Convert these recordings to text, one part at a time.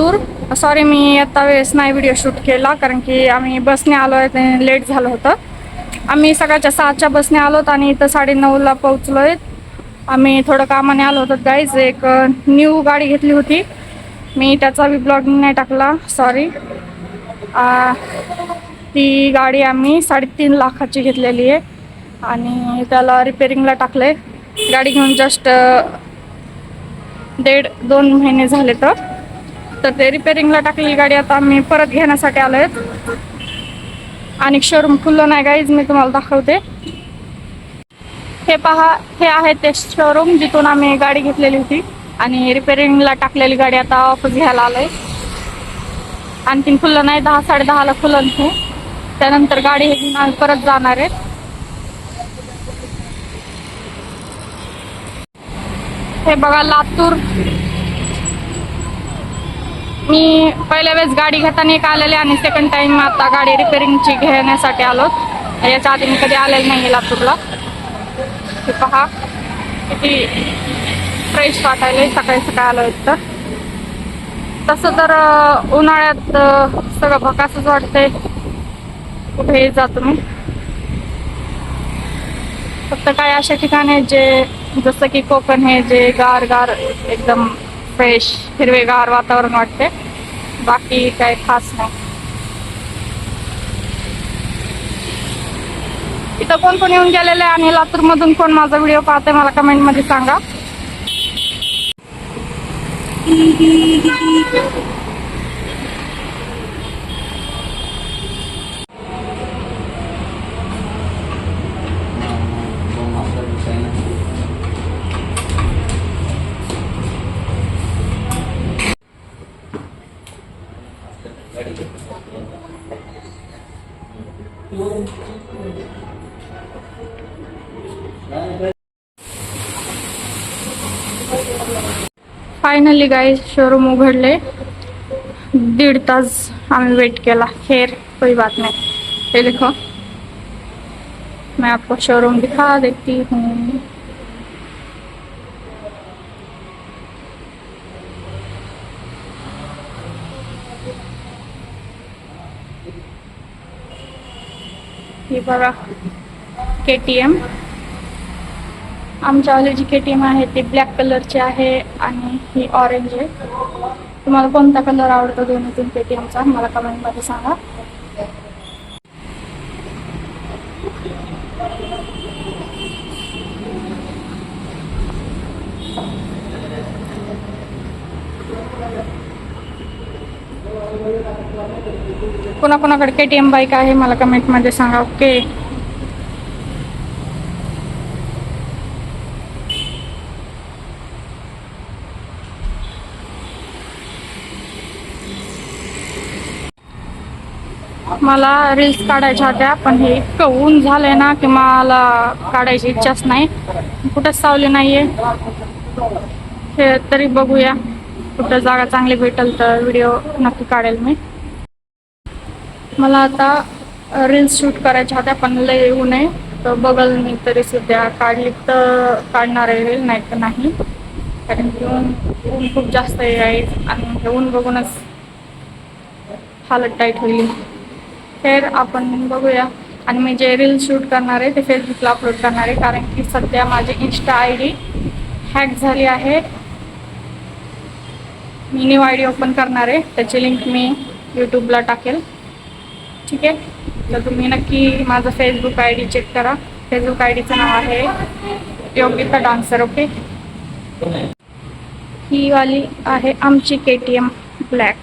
Latur. Sorry मी आता वेळेस नाही व्हिडिओ शूट केला कारण की आम्ही बसने आलो आहे, लेट झालं होतं. आम्ही सकाळच्या 6च्या बसने आलोत आणि इथं 9:30ला पोहोचलोय. आम्ही थोडं कामाने आलो होतो गाईज. एक न्यू गाडी घेतली होती मी, त्याचा बी ब्लॉग नाही टाकला, सॉरी. ती गाडी आम्ही 3.5 लाखाची घेतलेली आहे आणि त्याला रिपेरिंगला टाकलंय. गाडी घेऊन जस्ट 1.5-2 महिने झाले. तर ते रिपेरिंगला टाकलेली गाडी आता आम्ही परत घेण्यासाठी आलोय. आणि शोरूम खुल्लं नाही गाईज, मी तुम्हाला दाखवते. हे पहा, हे आहे ते शोरूम जिथून आम्ही गाडी घेतलेली होती आणि रिपेरिंगला टाकलेली गाडी आता वापस घ्यायला आलोय. आणखीन खुल्लं नाही, 10-10:30ला खुलं हे. त्यानंतर गाडी हे घेऊन आम्ही परत जाणार आहे. हे बघा लातूर. मी पहिल्या वेळेस गाडी घेताना एक आलेले आणि सेकंड टाइम आता गाडी रिपेरिंगची घेण्यासाठी आलो. याच्या आधी मी कधी आलेलं नाही लातूरला. हे पहा किती फ्रेश वाटायला सकाळी सकाळी आलो तर. तसं तर उन्हाळ्यात सगळं भकासच वाटतंय कुठेही जा तुम्ही. फक्त काय अशा ठिकाणी जे जसं की कोकण हे जे गार गार एकदम फ्रेश हिरवेगार वातावरण वाटते, बाकी काय खास नाही. इथं कोण कोण येऊन गेलेले आणि लातूर मधून कोण माझा व्हिडिओ पाहते मला कमेंट मध्ये सांगा. फायनली गाइस शोरूम उघडले. 1.5 तास आम्ही वेट केला. खैर कोई बात नहीं. ये देखो मैं आपको शोरूम दिखा देती हूँ. ये बघा KTM. आमच्यावाली जी KTM आहे ती ब्लॅक कलरची आहे आणि ही ऑरेंज आहे. तुम्हाला कोणता कलर आवडतो दोन्हीतून KTMचा मला कमेंट मध्ये सांगा. कोणाकोणाकडे KTM बाईक आहे मला कमेंट मध्ये सांगा. ओके. मला रील्स काढायच्या होत्या पण हे इतकं ऊन झालंय ना की मला काढायची इच्छाच नाही. कुठंच सावली नाहीये. हे तरी बघूया कुठं जागा चांगली भेटेल तर व्हिडिओ नक्की काढेल मी. मला आता रील्स शूट करायच्या होत्या पण लय ऊन आहे तर बघल मी तरी सध्या काढली तर काढणार आहे रील, नाही तर नाही. कारण की ऊन खूप जास्त आहे आणि हे ऊन बघूनच हालत टाईट होईल. तर आपण बघूया. आणि मी जे रील शूट करणार आहे ते फेसबुकला अपलोड करणार आहे कारण की सध्या माझी इंस्टा ID हॅक झाली आहे. मी न्यू ID ओपन करणार आहे, त्याची लिंक मी यूट्यूबला टाकेल. ठीक आहे, तर तुम्ही नक्की माझं फेसबुक ID चेक करा. फेसबुक IDचं नाव आहे योगिता डान्सर. ओके. ही वाली आहे आमची KTM ब्लॅक.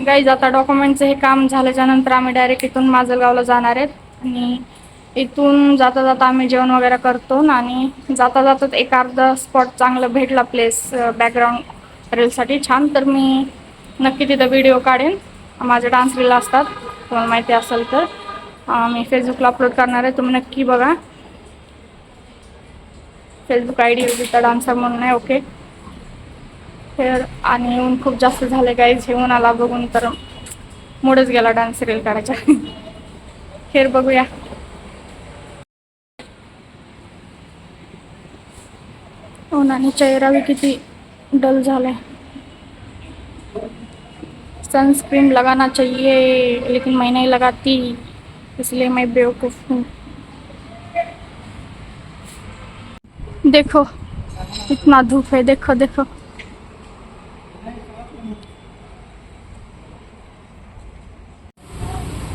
गाईज आता डॉक्युमेंटचं हे काम झाल्याच्या नंतर आम्ही डायरेक्ट इथून माजलगावला जाणार आहेत आणि इथून जाता जाता आम्ही जेवण वगैरे करतो आणि जाता जाता एक अर्धा स्पॉट चांगलं भेटला प्लेस बॅकग्राऊंड रीलसाठी छान तर मी नक्की तिथं व्हिडिओ काढेन. माझे डान्स रील असतात तुम्हाला माहिती असेल तर मी फेसबुकला अपलोड करणार आहे, तुम्ही नक्की बघा. Facebook I D Yogita dancer म्हणून आहे. ओके. तर आणि ऊन खूप जास्त झाले गाईज, हे उन्हाला बघून तर मूडच गेला डान्स रील करायचा. खेळ बघूया. उन्हाने चेहरा भी किती डल झालाय. सनस्क्रीन लगाना चाहिए लेकिन मैं नहीं लगाती, इसलिए मैं बेवकूफ़ हूँ. देखो इतना धूप है, देखो देखो.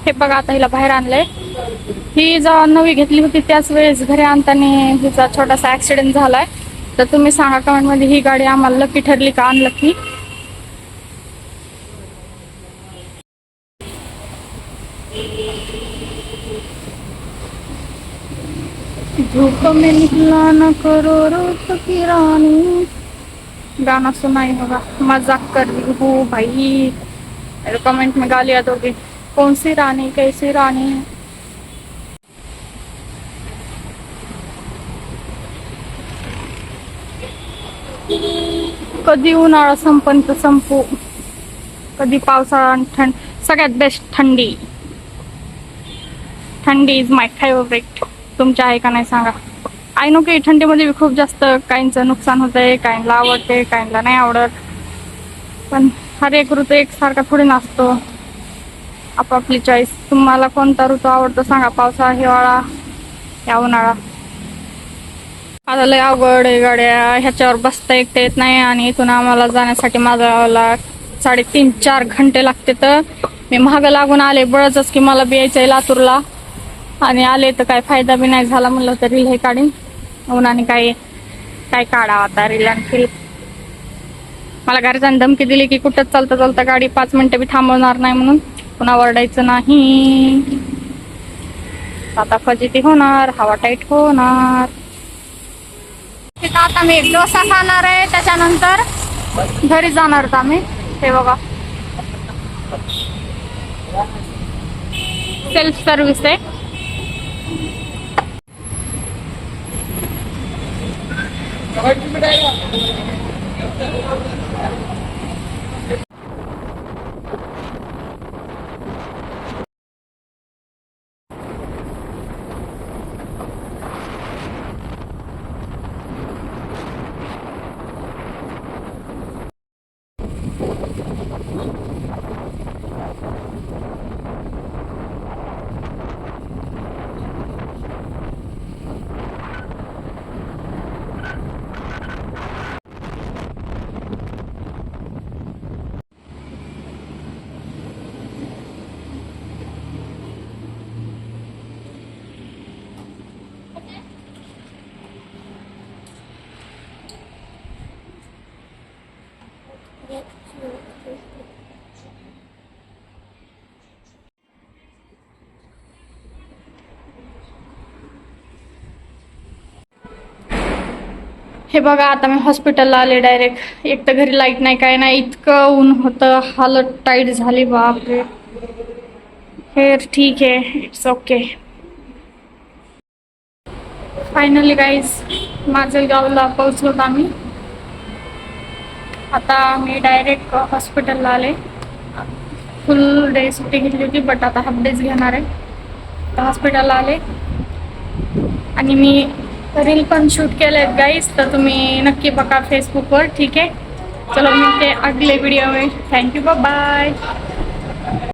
हे बघा आता हिला बाहेर आणलंय. ही जेव्हा नवी घेतली होती त्याच वेळेस घरी आणताना हिचा छोटासा ऍक्सिडेंट झालाय. तर तुम्ही सांगा कमेंटमध्ये ही गाडी आम्हाला लकी ठरली का अनलकी. धूप में निकला न करो रूप की रानी. गाना सुनाई होगा, मजाक कर रही हूँ भाई. कमेंट में गालियाँ दोगे. कौन सी रानी, कैसी रानी. कधी उन्हाळा संपन तर संपू, कधी पावसाळा आणि थंड. सगळ्यात बेस्ट थंडी. थंडी इज माय फेवरेट. तुमच्या आहे का नाही सांगा. आय नो की थंडीमध्ये खूप जास्त काहींचं नुकसान होतंय, काहींना आवडते, काहींना नाही आवडत. पण हर एक ऋतू एकसारखा थोडी नसतो, आपापली चॉईस. तुम्हाला कोणता ऋतू आवडतो सांगा, पावसाळा, हिवाळा या उन्हाळा. आता लय अवघड आहे गाड्या, ह्याच्यावर बसता एकटे येत नाही आणि इथून आम्हाला जाण्यासाठी माझ्याला 3.5-4 घंटे लागते. तर मी महाग लागून आले बळच की मला बी यायचं आहे लातूरला, आणि आले तर काय फायदा बी नाही झाला. म्हणलं तर रील हे काढीन, उन्हाने काय काय काढावं आता रील आणखी. मला घरच्यांनी धमकी दिली की कुठं चालता चालता गाडी 5 मिनिटं बी थांबवणार नाही म्हणून, पुन्हा ओरडायचं नाही. आता फजिती होणार, हवा टाईट होणार. तिथं आता मी डोसा खाणार आहे, त्याच्यानंतर घरी जाणार होता आम्ही. हे बघा सेल्फ सर्व्हिस आहे. हे बघा आता मी हॉस्पिटलला आले डायरेक्ट. एक तर घरी लाईट नाही, काय नाही, इतकं ऊन होतं, हालत टाईट झाली बापरे. हेर ठीक आहे, इट्स ओके. फायनली गाईज माजलगावला पोहोचलो आम्ही. आता मी डायरेक्ट हॉस्पिटलला आले. फुल डे सुट्टी घेतली होती बट आता हाफ डेज घेणार आहे. तर हॉस्पिटलला आले आणि मी रील पण शूट केले आहेत गाईज, तर तुम्ही नक्की बघा फेसबुकवर. ठीक आहे, चलो मिळते अगले व्हिडिओ में. Thank you, bye bye.